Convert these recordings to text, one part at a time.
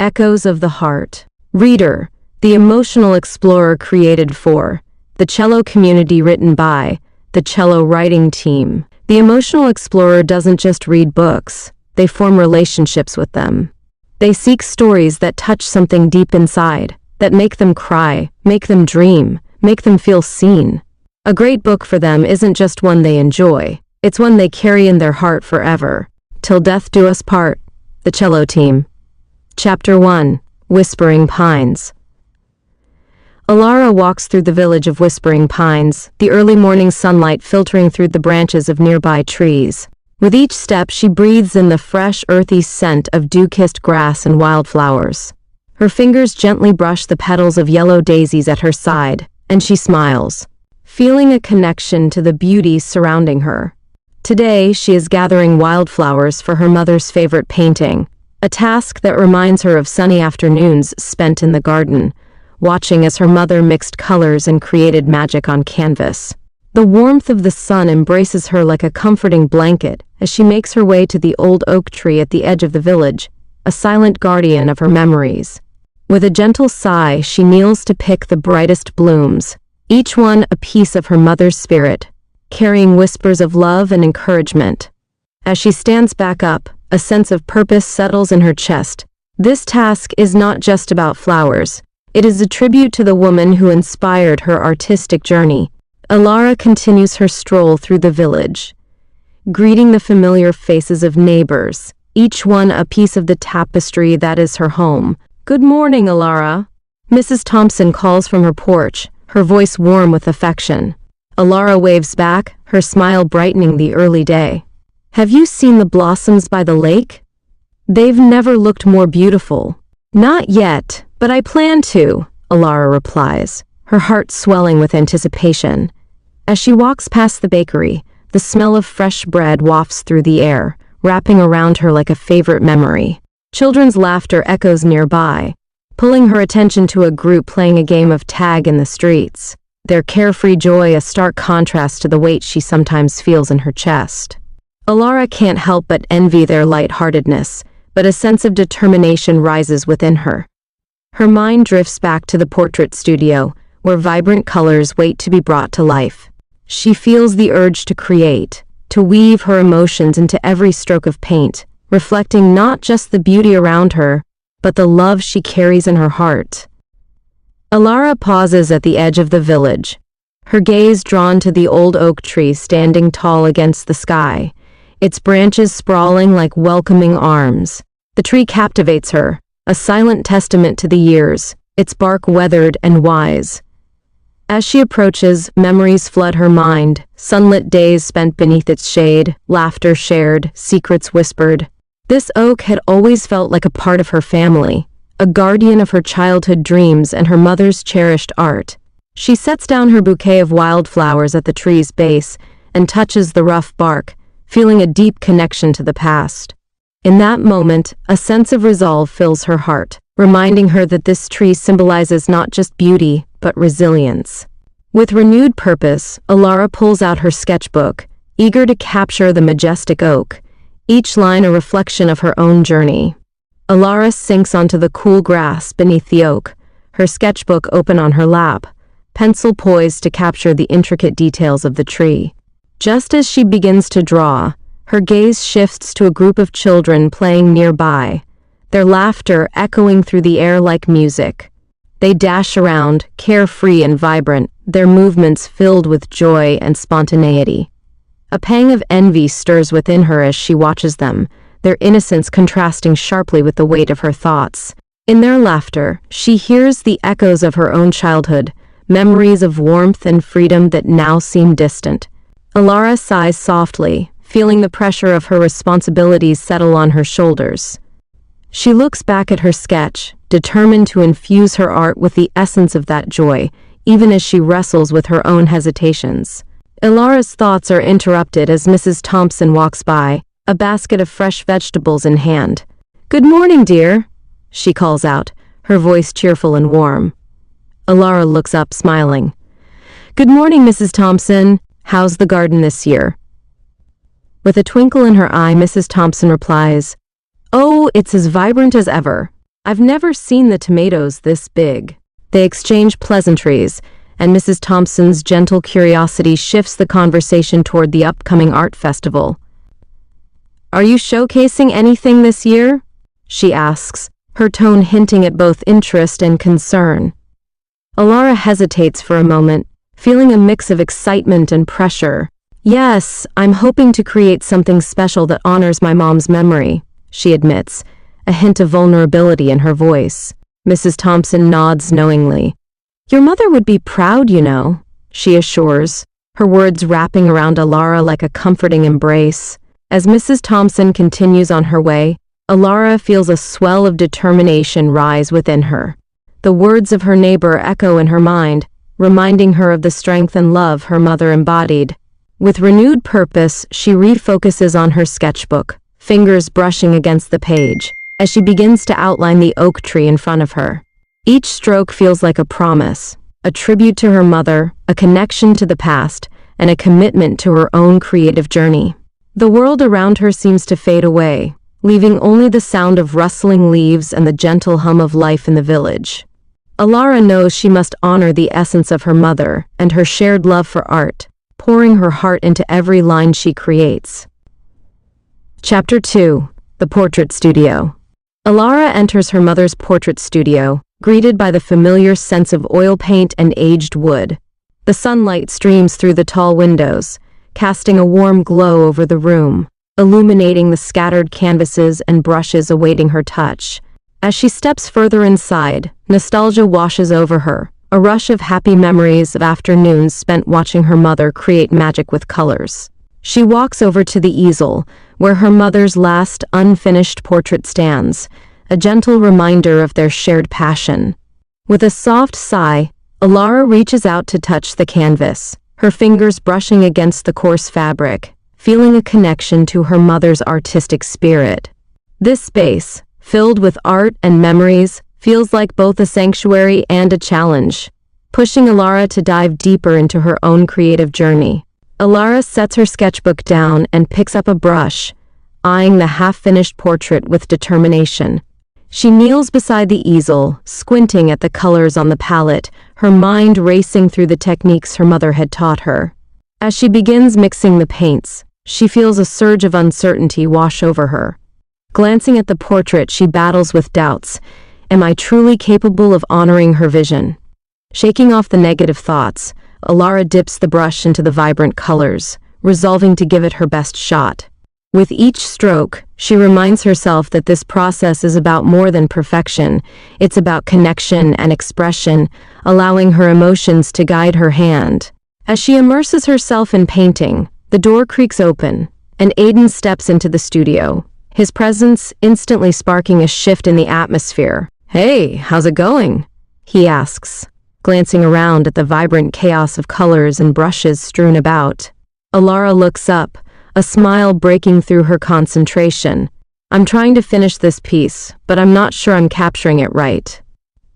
Echoes of the Heart. Reader, the emotional explorer created for the cello community, written by the cello writing team. The emotional explorer doesn't just read books, they form relationships with them. They seek stories that touch something deep inside, that make them cry, make them dream, make them feel seen. A great book for them isn't just one they enjoy, it's one they carry in their heart forever. Till Death Do Us Part, the Cello Team. Chapter 1. Whispering Pines. Elara walks through the village of Whispering Pines, the early morning sunlight filtering through the branches of nearby trees. With each step, she breathes in the fresh, earthy scent of dew-kissed grass and wildflowers. Her fingers gently brush the petals of yellow daisies at her side, and she smiles, feeling a connection to the beauty surrounding her. Today, she is gathering wildflowers for her mother's favorite painting, a task that reminds her of sunny afternoons spent in the garden, watching as her mother mixed colors and created magic on canvas. The warmth of the sun embraces her like a comforting blanket as she makes her way to the old oak tree at the edge of the village, a silent guardian of her memories. With a gentle sigh, she kneels to pick the brightest blooms, each one a piece of her mother's spirit, carrying whispers of love and encouragement. As she stands back up, a sense of purpose settles in her chest. This task is not just about flowers. It is a tribute to the woman who inspired her artistic journey. Elara continues her stroll through the village, greeting the familiar faces of neighbors, each one a piece of the tapestry that is her home. "Good morning, Elara," Mrs. Thompson calls from her porch, her voice warm with affection. Elara waves back, her smile brightening the early day. "Have you seen the blossoms by the lake? They've never looked more beautiful." "Not yet, but I plan to," Elara replies, her heart swelling with anticipation. As she walks past the bakery, the smell of fresh bread wafts through the air, wrapping around her like a favorite memory. Children's laughter echoes nearby, pulling her attention to a group playing a game of tag in the streets, their carefree joy a stark contrast to the weight she sometimes feels in her chest. Elara can't help but envy their lightheartedness, but a sense of determination rises within her. Her mind drifts back to the portrait studio, where vibrant colors wait to be brought to life. She feels the urge to create, to weave her emotions into every stroke of paint, reflecting not just the beauty around her, but the love she carries in her heart. Elara pauses at the edge of the village, her gaze drawn to the old oak tree standing tall against the sky, its branches sprawling like welcoming arms. The tree captivates her, a silent testament to the years, its bark weathered and wise. As she approaches, memories flood her mind, sunlit days spent beneath its shade, laughter shared, secrets whispered. This oak had always felt like a part of her family, a guardian of her childhood dreams and her mother's cherished art. She sets down her bouquet of wildflowers at the tree's base and touches the rough bark, feeling a deep connection to the past. In that moment, a sense of resolve fills her heart, reminding her that this tree symbolizes not just beauty, but resilience. With renewed purpose, Elara pulls out her sketchbook, eager to capture the majestic oak, each line a reflection of her own journey. Elara sinks onto the cool grass beneath the oak, her sketchbook open on her lap, pencil poised to capture the intricate details of the tree. Just as she begins to draw, her gaze shifts to a group of children playing nearby, their laughter echoing through the air like music. They dash around, carefree and vibrant, their movements filled with joy and spontaneity. A pang of envy stirs within her as she watches them, their innocence contrasting sharply with the weight of her thoughts. In their laughter, she hears the echoes of her own childhood, memories of warmth and freedom that now seem distant. Elara sighs softly, feeling the pressure of her responsibilities settle on her shoulders. She looks back at her sketch, determined to infuse her art with the essence of that joy, even as she wrestles with her own hesitations. Elara's thoughts are interrupted as Mrs. Thompson walks by, a basket of fresh vegetables in hand. "Good morning, dear," she calls out, her voice cheerful and warm. Elara looks up, smiling. "Good morning, Mrs. Thompson. How's the garden this year?" With a twinkle in her eye, Mrs. Thompson replies, "Oh, it's as vibrant as ever. I've never seen the tomatoes this big." They exchange pleasantries, and Mrs. Thompson's gentle curiosity shifts the conversation toward the upcoming art festival. "Are you showcasing anything this year?" she asks, her tone hinting at both interest and concern. Elara hesitates for a moment, feeling a mix of excitement and pressure. "Yes, I'm hoping to create something special that honors my mom's memory," she admits, a hint of vulnerability in her voice. Mrs. Thompson nods knowingly. "Your mother would be proud, you know," she assures, her words wrapping around Elara like a comforting embrace. As Mrs. Thompson continues on her way, Elara feels a swell of determination rise within her. The words of her neighbor echo in her mind, reminding her of the strength and love her mother embodied. With renewed purpose, she refocuses on her sketchbook, fingers brushing against the page, as she begins to outline the oak tree in front of her. Each stroke feels like a promise, a tribute to her mother, a connection to the past, and a commitment to her own creative journey. The world around her seems to fade away, leaving only the sound of rustling leaves and the gentle hum of life in the village. Elara knows she must honor the essence of her mother and her shared love for art, pouring her heart into every line she creates. Chapter 2. The Portrait Studio. Elara enters her mother's portrait studio, greeted by the familiar scents of oil paint and aged wood. The sunlight streams through the tall windows, casting a warm glow over the room, illuminating the scattered canvases and brushes awaiting her touch. As she steps further inside, nostalgia washes over her, a rush of happy memories of afternoons spent watching her mother create magic with colors. She walks over to the easel, where her mother's last unfinished portrait stands, a gentle reminder of their shared passion. With a soft sigh, Elara reaches out to touch the canvas, her fingers brushing against the coarse fabric, feeling a connection to her mother's artistic spirit. This space, filled with art and memories, feels like both a sanctuary and a challenge, pushing Elara to dive deeper into her own creative journey. Elara sets her sketchbook down and picks up a brush, eyeing the half-finished portrait with determination. She kneels beside the easel, squinting at the colors on the palette, her mind racing through the techniques her mother had taught her. As she begins mixing the paints, she feels a surge of uncertainty wash over her. Glancing at the portrait, she battles with doubts. Am I truly capable of honoring her vision? Shaking off the negative thoughts, Elara dips the brush into the vibrant colors, resolving to give it her best shot. With each stroke, she reminds herself that this process is about more than perfection. It's about connection and expression, allowing her emotions to guide her hand. As she immerses herself in painting, the door creaks open, and Aiden steps into the studio, his presence instantly sparking a shift in the atmosphere. "Hey, how's it going?" he asks, glancing around at the vibrant chaos of colors and brushes strewn about. Elara looks up, a smile breaking through her concentration. "I'm trying to finish this piece, but I'm not sure I'm capturing it right."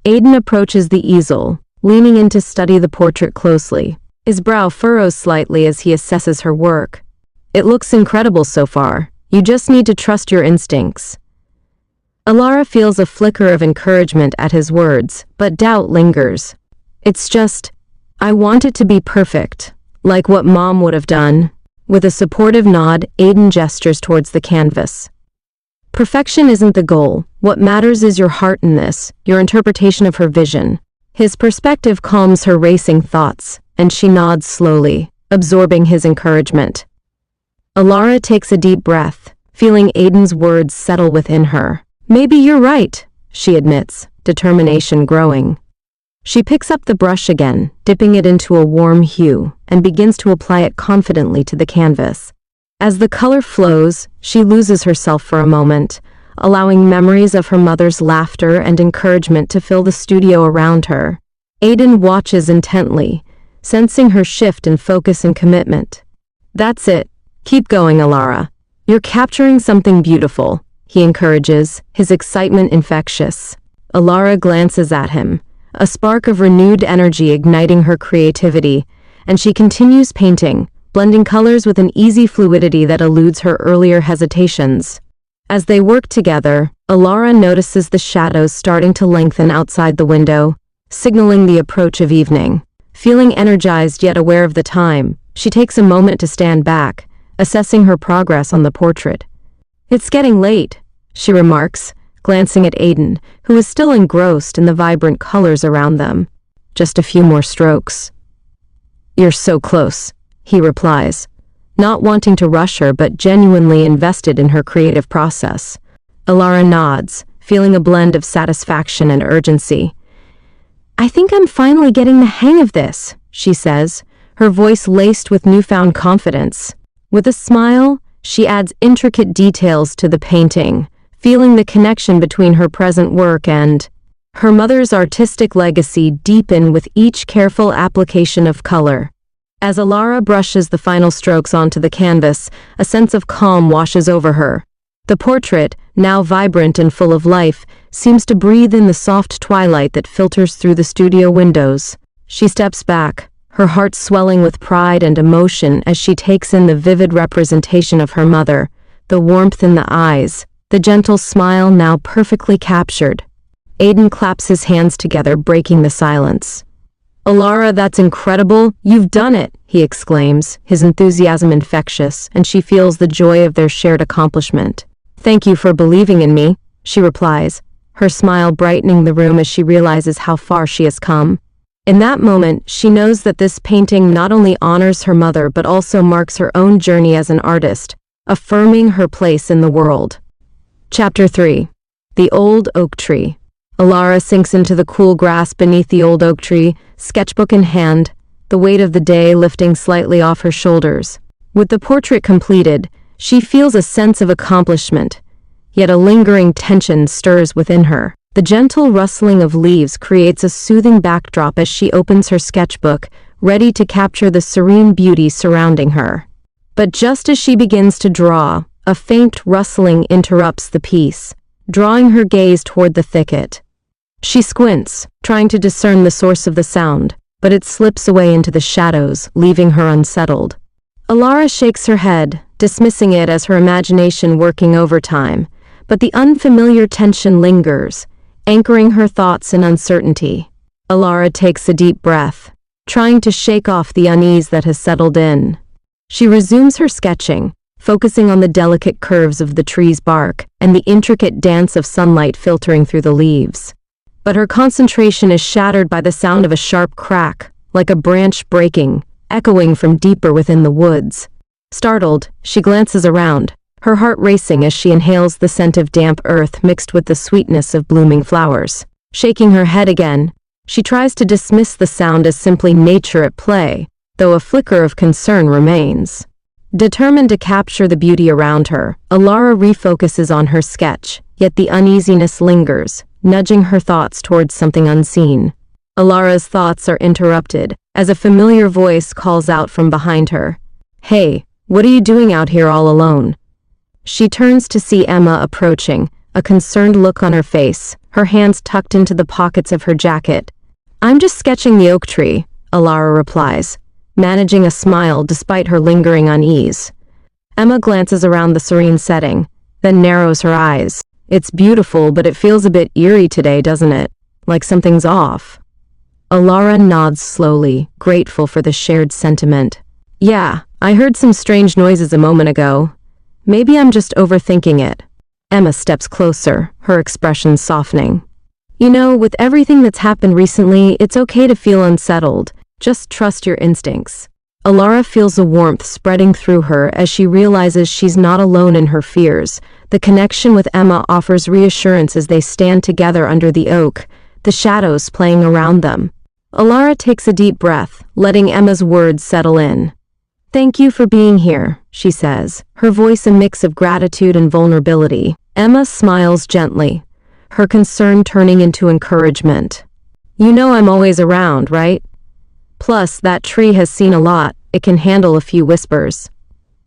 Aiden approaches the easel, leaning in to study the portrait closely. His brow furrows slightly as he assesses her work. "It looks incredible so far. You just need to trust your instincts." Elara feels a flicker of encouragement at his words, but doubt lingers. "It's just, I want it to be perfect, like what Mom would have done." With a supportive nod, Aiden gestures towards the canvas. "Perfection isn't the goal. What matters is your heart in this, your interpretation of her vision." His perspective calms her racing thoughts, and she nods slowly, absorbing his encouragement. Elara takes a deep breath, feeling Aiden's words settle within her. "Maybe you're right," she admits, determination growing. She picks up the brush again, dipping it into a warm hue, and begins to apply it confidently to the canvas. As the color flows, she loses herself for a moment, allowing memories of her mother's laughter and encouragement to fill the studio around her. Aiden watches intently, sensing her shift in focus and commitment. "That's it. Keep going, Elara. You're capturing something beautiful," he encourages, his excitement infectious. Elara glances at him, a spark of renewed energy igniting her creativity, and she continues painting, blending colors with an easy fluidity that eludes her earlier hesitations. As they work together, Elara notices the shadows starting to lengthen outside the window, signaling the approach of evening. Feeling energized yet aware of the time, she takes a moment to stand back, assessing her progress on the portrait. "It's getting late," she remarks, glancing at Aiden, who is still engrossed in the vibrant colors around them. "Just a few more strokes." "You're so close," he replies, not wanting to rush her but genuinely invested in her creative process. Elara nods, feeling a blend of satisfaction and urgency. "I think I'm finally getting the hang of this," she says, her voice laced with newfound confidence. With a smile, she adds intricate details to the painting, feeling the connection between her present work and her mother's artistic legacy deepen with each careful application of color. As Elara brushes the final strokes onto the canvas, a sense of calm washes over her. The portrait, now vibrant and full of life, seems to breathe in the soft twilight that filters through the studio windows. She steps back, her heart swelling with pride and emotion as she takes in the vivid representation of her mother, the warmth in the eyes, the gentle smile now perfectly captured. Aiden claps his hands together, breaking the silence. "Elara, that's incredible. You've done it," he exclaims, his enthusiasm infectious, and she feels the joy of their shared accomplishment. "Thank you for believing in me," she replies, her smile brightening the room as she realizes how far she has come. In that moment, she knows that this painting not only honors her mother but also marks her own journey as an artist, affirming her place in the world. Chapter 3. The Old Oak Tree. Elara sinks into the cool grass beneath the old oak tree, sketchbook in hand, the weight of the day lifting slightly off her shoulders. With the portrait completed, she feels a sense of accomplishment, yet a lingering tension stirs within her. The gentle rustling of leaves creates a soothing backdrop as she opens her sketchbook, ready to capture the serene beauty surrounding her. But just as she begins to draw, a faint rustling interrupts the piece, drawing her gaze toward the thicket. She squints, trying to discern the source of the sound, but it slips away into the shadows, leaving her unsettled. Elara shakes her head, dismissing it as her imagination working overtime, but the unfamiliar tension lingers, anchoring her thoughts in uncertainty. Elara takes a deep breath, trying to shake off the unease that has settled in. She resumes her sketching, focusing on the delicate curves of the tree's bark and the intricate dance of sunlight filtering through the leaves. But her concentration is shattered by the sound of a sharp crack, like a branch breaking, echoing from deeper within the woods. Startled, she glances around, her heart racing as she inhales the scent of damp earth mixed with the sweetness of blooming flowers. Shaking her head again, she tries to dismiss the sound as simply nature at play, though a flicker of concern remains. Determined to capture the beauty around her, Elara refocuses on her sketch, yet the uneasiness lingers, nudging her thoughts towards something unseen. Elara's thoughts are interrupted, as a familiar voice calls out from behind her. "Hey, what are you doing out here all alone?" She turns to see Emma approaching, a concerned look on her face, her hands tucked into the pockets of her jacket. "I'm just sketching the oak tree," Elara replies, managing a smile despite her lingering unease. Emma glances around the serene setting, then narrows her eyes. "It's beautiful, but it feels a bit eerie today, doesn't it? Like something's off." Elara nods slowly, grateful for the shared sentiment. "Yeah, I heard some strange noises a moment ago. Maybe I'm just overthinking it." Emma steps closer, her expression softening. "You know, with everything that's happened recently, it's okay to feel unsettled. Just trust your instincts." Elara feels a warmth spreading through her as she realizes she's not alone in her fears. The connection with Emma offers reassurance as they stand together under the oak, the shadows playing around them. Elara takes a deep breath, letting Emma's words settle in. "Thank you for being here," she says, her voice a mix of gratitude and vulnerability. Emma smiles gently, her concern turning into encouragement. "You know I'm always around, right? Plus, that tree has seen a lot, it can handle a few whispers."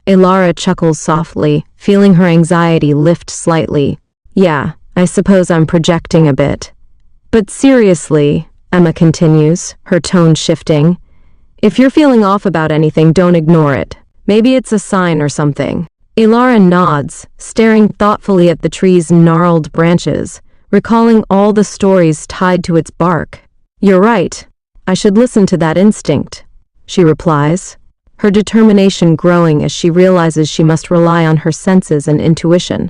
Elara chuckles softly, feeling her anxiety lift slightly. "Yeah, I suppose I'm projecting a bit. But seriously," Emma continues, her tone shifting, "if you're feeling off about anything, don't ignore it. Maybe it's a sign or something. Elara nods, staring thoughtfully at the tree's gnarled branches, recalling all the stories tied to its bark. "You're right. I should listen to that instinct," she replies, her determination growing as she realizes she must rely on her senses and intuition.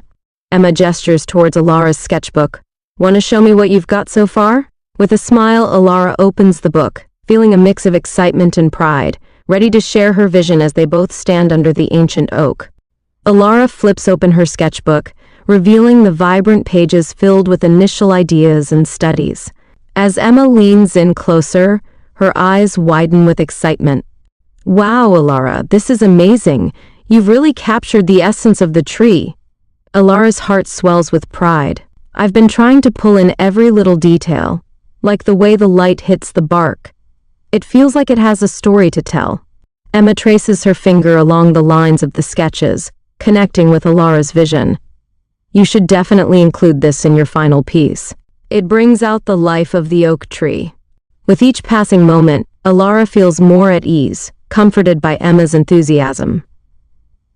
Emma gestures towards Elara's sketchbook. "Want to show me what you've got so far?" With a smile, Elara opens the book, feeling a mix of excitement and pride, ready to share her vision as they both stand under the ancient oak. Elara flips open her sketchbook, revealing the vibrant pages filled with initial ideas and studies. As Emma leans in closer, her eyes widen with excitement. "Wow, Elara, this is amazing. You've really captured the essence of the tree." Elara's heart swells with pride. "I've been trying to pull in every little detail, like the way the light hits the bark. It feels like it has a story to tell." Emma traces her finger along the lines of the sketches, connecting with Elara's vision. "You should definitely include this in your final piece. It brings out the life of the oak tree." With each passing moment, Elara feels more at ease, comforted by Emma's enthusiasm.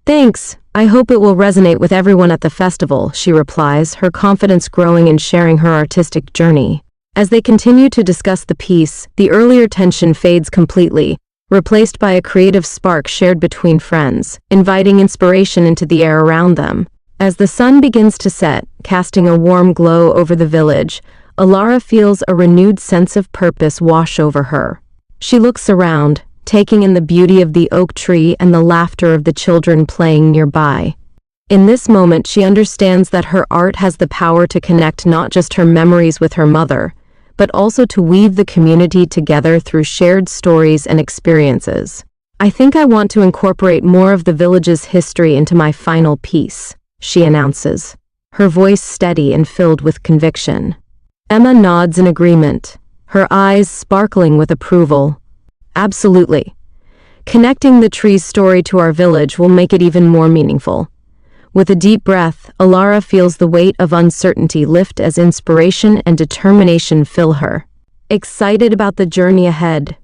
"Thanks. I hope it will resonate with everyone at the festival," she replies, her confidence growing in sharing her artistic journey. As they continue to discuss the piece, the earlier tension fades completely, replaced by a creative spark shared between friends, inviting inspiration into the air around them. As the sun begins to set, casting a warm glow over the village, Elara feels a renewed sense of purpose wash over her. She looks around, taking in the beauty of the oak tree and the laughter of the children playing nearby. In this moment, she understands that her art has the power to connect not just her memories with her mother, but also to weave the community together through shared stories and experiences. "I think I want to incorporate more of the village's history into my final piece," she announces, her voice steady and filled with conviction. Emma nods in agreement, her eyes sparkling with approval. "Absolutely. Connecting the tree's story to our village will make it even more meaningful." With a deep breath, Elara feels the weight of uncertainty lift as inspiration and determination fill her. Excited about the journey ahead,